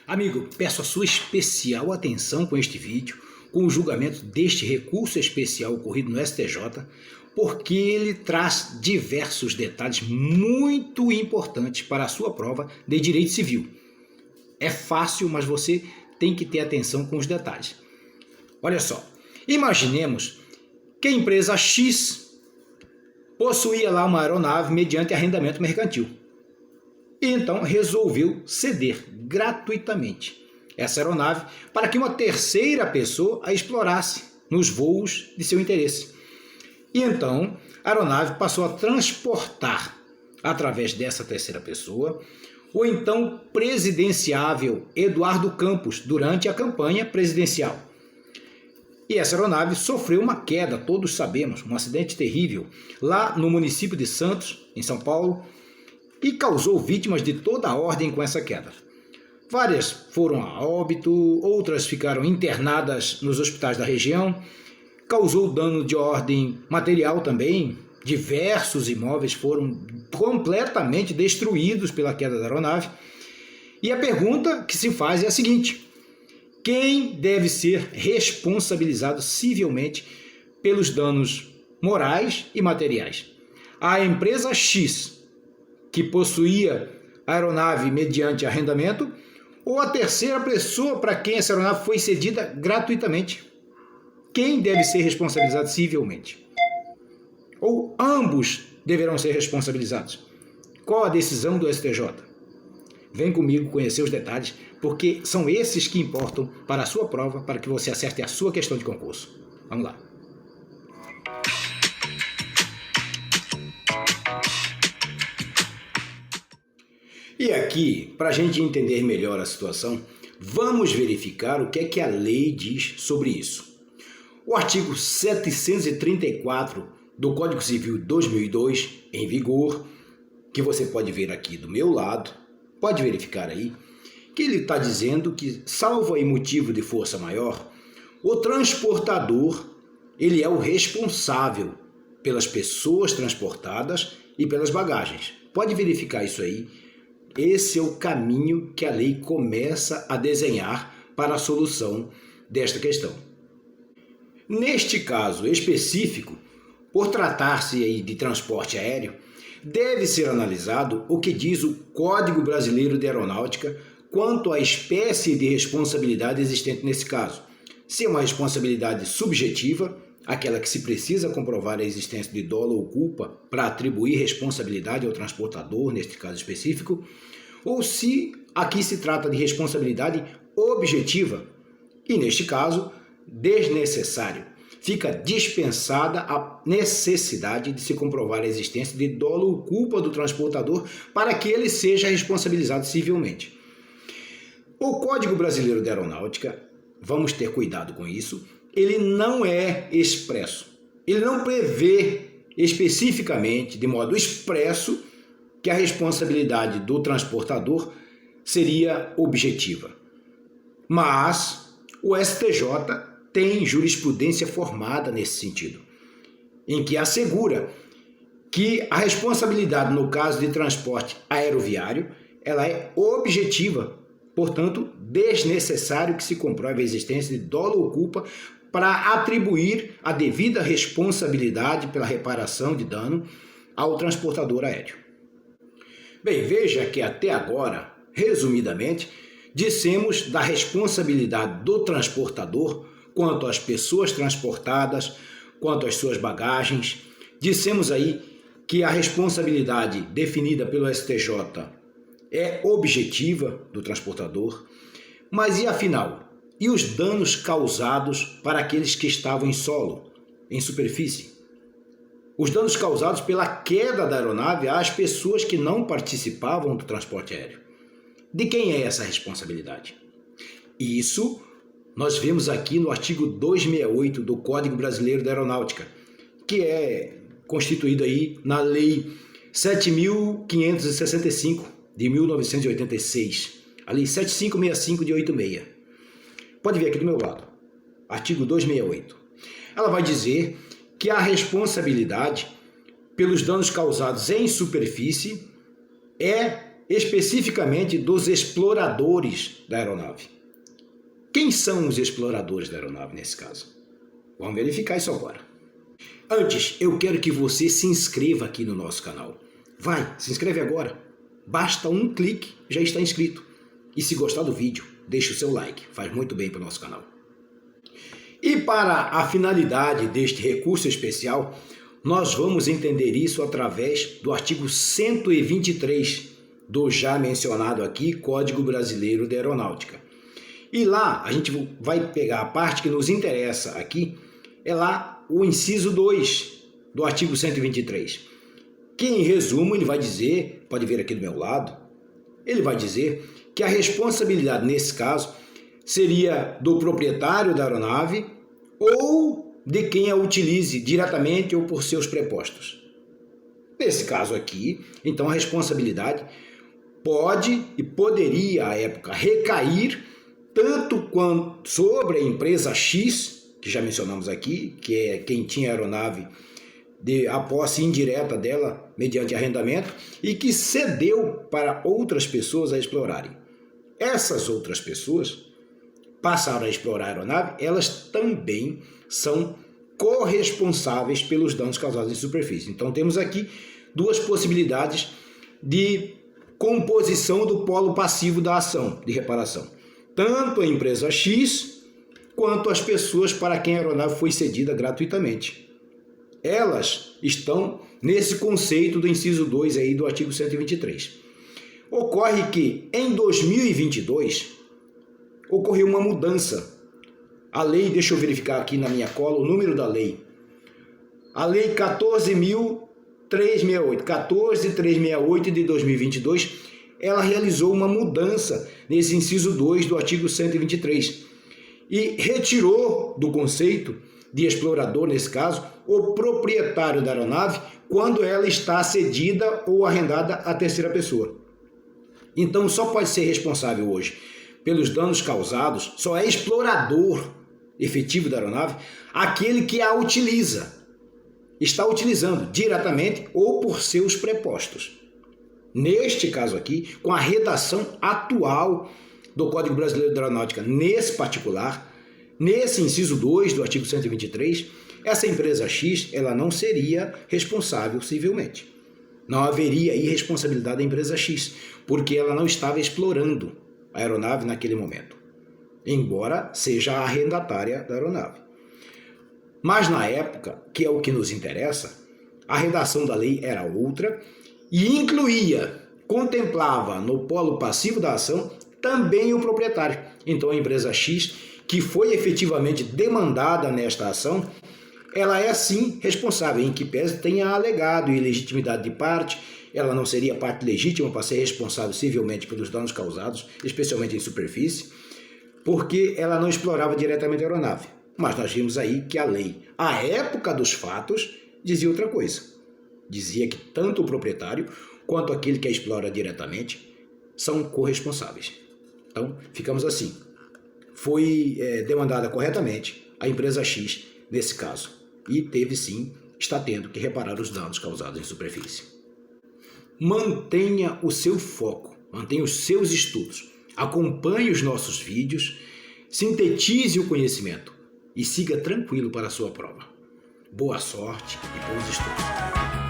Amigo, peço a sua especial atenção com este vídeo, com o julgamento deste recurso especial ocorrido no STJ, porque ele traz diversos detalhes muito importantes para a sua prova de direito civil. É fácil, mas você tem que ter atenção com os detalhes. Olha só, imaginemos que a empresa X possuía lá uma aeronave mediante arrendamento mercantil. E então resolveu ceder gratuitamente essa aeronave para que uma terceira pessoa a explorasse nos voos de seu interesse. E então a aeronave passou a transportar, através dessa terceira pessoa, o então presidenciável Eduardo Campos durante a campanha presidencial. E essa aeronave sofreu uma queda, todos sabemos, um acidente terrível, lá no município de Santos, em São Paulo, e causou vítimas de toda a ordem com essa queda. Várias foram a óbito, outras ficaram internadas nos hospitais da região, causou dano de ordem material também, diversos imóveis foram completamente destruídos pela queda da aeronave. E a pergunta que se faz é a seguinte: quem deve ser responsabilizado civilmente pelos danos morais e materiais? A empresa X, que possuía a aeronave mediante arrendamento, ou a terceira pessoa para quem essa aeronave foi cedida gratuitamente? Quem deve ser responsabilizado civilmente? Ou ambos deverão ser responsabilizados? Qual a decisão do STJ? Vem comigo conhecer os detalhes, porque são esses que importam para a sua prova, para que você acerte a sua questão de concurso. Vamos lá. E aqui, para a gente entender melhor a situação, vamos verificar o que é que a lei diz sobre isso. O artigo 734 do Código Civil 2002, em vigor, que você pode ver aqui do meu lado, pode verificar aí, que ele está dizendo que, salvo aí motivo de força maior, o transportador ele é o responsável pelas pessoas transportadas e pelas bagagens. Pode verificar isso aí. Esse é o caminho que a lei começa a desenhar para a solução desta questão. Neste caso específico, por tratar-se aí de transporte aéreo, deve ser analisado o que diz o Código Brasileiro de Aeronáutica quanto à espécie de responsabilidade existente nesse caso. Se é uma responsabilidade subjetiva, aquela que se precisa comprovar a existência de dolo ou culpa para atribuir responsabilidade ao transportador, neste caso específico, ou se aqui se trata de responsabilidade objetiva, e neste caso, desnecessário. Fica dispensada a necessidade de se comprovar a existência de dolo ou culpa do transportador para que ele seja responsabilizado civilmente. O Código Brasileiro de Aeronáutica, vamos ter cuidado com isso, ele não é expresso. Ele não prevê especificamente, de modo expresso, que a responsabilidade do transportador seria objetiva. Mas o STJ tem jurisprudência formada nesse sentido, em que assegura que a responsabilidade no caso de transporte aeroviário ela é objetiva, portanto, desnecessário que se comprove a existência de dolo ou culpa para atribuir a devida responsabilidade pela reparação de dano ao transportador aéreo. Bem, veja que até agora, resumidamente, dissemos da responsabilidade do transportador quanto às pessoas transportadas, quanto às suas bagagens. Dissemos aí que a responsabilidade definida pelo STJ é objetiva do transportador, mas e afinal? E os danos causados para aqueles que estavam em solo, em superfície? Os danos causados pela queda da aeronave às pessoas que não participavam do transporte aéreo. De quem é essa responsabilidade? Isso nós vemos aqui no artigo 268 do Código Brasileiro da Aeronáutica, que é constituído aí na Lei 7.565 de 1986, a Lei 7565 de 86. Pode ver aqui do meu lado, artigo 268. Ela vai dizer que a responsabilidade pelos danos causados em superfície é especificamente dos exploradores da aeronave. Quem são os exploradores da aeronave nesse caso? Vamos verificar isso agora. Antes, eu quero que você se inscreva aqui no nosso canal. Vai, se inscreve agora. Basta um clique, já está inscrito. E se gostar do vídeo, deixa o seu like, faz muito bem para o nosso canal. E para a finalidade deste recurso especial, nós vamos entender isso através do artigo 123 do já mencionado aqui Código Brasileiro de Aeronáutica. E lá a gente vai pegar a parte que nos interessa aqui, é lá o inciso 2 do artigo 123. Que em resumo ele vai dizer, pode ver aqui do meu lado, ele vai dizer que a responsabilidade nesse caso seria do proprietário da aeronave ou de quem a utilize diretamente ou por seus prepostos. Nesse caso aqui, então a responsabilidade pode e poderia à época recair tanto quanto sobre a empresa X, que já mencionamos aqui, que é quem tinha a aeronave a posse indireta dela mediante arrendamento e que cedeu para outras pessoas a explorarem. Essas outras pessoas passaram a explorar a aeronave, elas também são corresponsáveis pelos danos causados em superfície. Então temos aqui duas possibilidades de composição do polo passivo da ação de reparação. Tanto a empresa X quanto as pessoas para quem a aeronave foi cedida gratuitamente. Elas estão nesse conceito do inciso 2 aí do artigo 123. Ocorre que em 2022 ocorreu uma mudança. A lei, deixa eu verificar aqui na minha cola o número da lei. A lei 14.368 de 2022, ela realizou uma mudança nesse inciso 2 do artigo 123 e retirou do conceito de explorador, nesse caso, o proprietário da aeronave quando ela está cedida ou arrendada à terceira pessoa. Então, só pode ser responsável hoje pelos danos causados, só é explorador efetivo da aeronave aquele que a utiliza, está utilizando diretamente ou por seus prepostos. Neste caso aqui, com a redação atual do Código Brasileiro de Aeronáutica, nesse particular, nesse inciso 2 do artigo 123, essa empresa X ela não seria responsável civilmente. Não haveria irresponsabilidade da empresa X, porque ela não estava explorando a aeronave naquele momento, embora seja a arrendatária da aeronave. Mas na época, que é o que nos interessa, a redação da lei era outra e incluía, contemplava no polo passivo da ação também o proprietário. Então a empresa X, que foi efetivamente demandada nesta ação, ela é sim responsável, em que pese tenha alegado ilegitimidade de parte, ela não seria parte legítima para ser responsável civilmente pelos danos causados, especialmente em superfície, porque ela não explorava diretamente a aeronave. Mas nós vimos aí que a lei, à época dos fatos, dizia outra coisa. Dizia que tanto o proprietário quanto aquele que a explora diretamente são corresponsáveis. Então, ficamos assim. Foi demandada corretamente a empresa X nesse caso. E teve sim, está tendo que reparar os danos causados em superfície. Mantenha o seu foco, mantenha os seus estudos, acompanhe os nossos vídeos, sintetize o conhecimento e siga tranquilo para a sua prova. Boa sorte e bons estudos!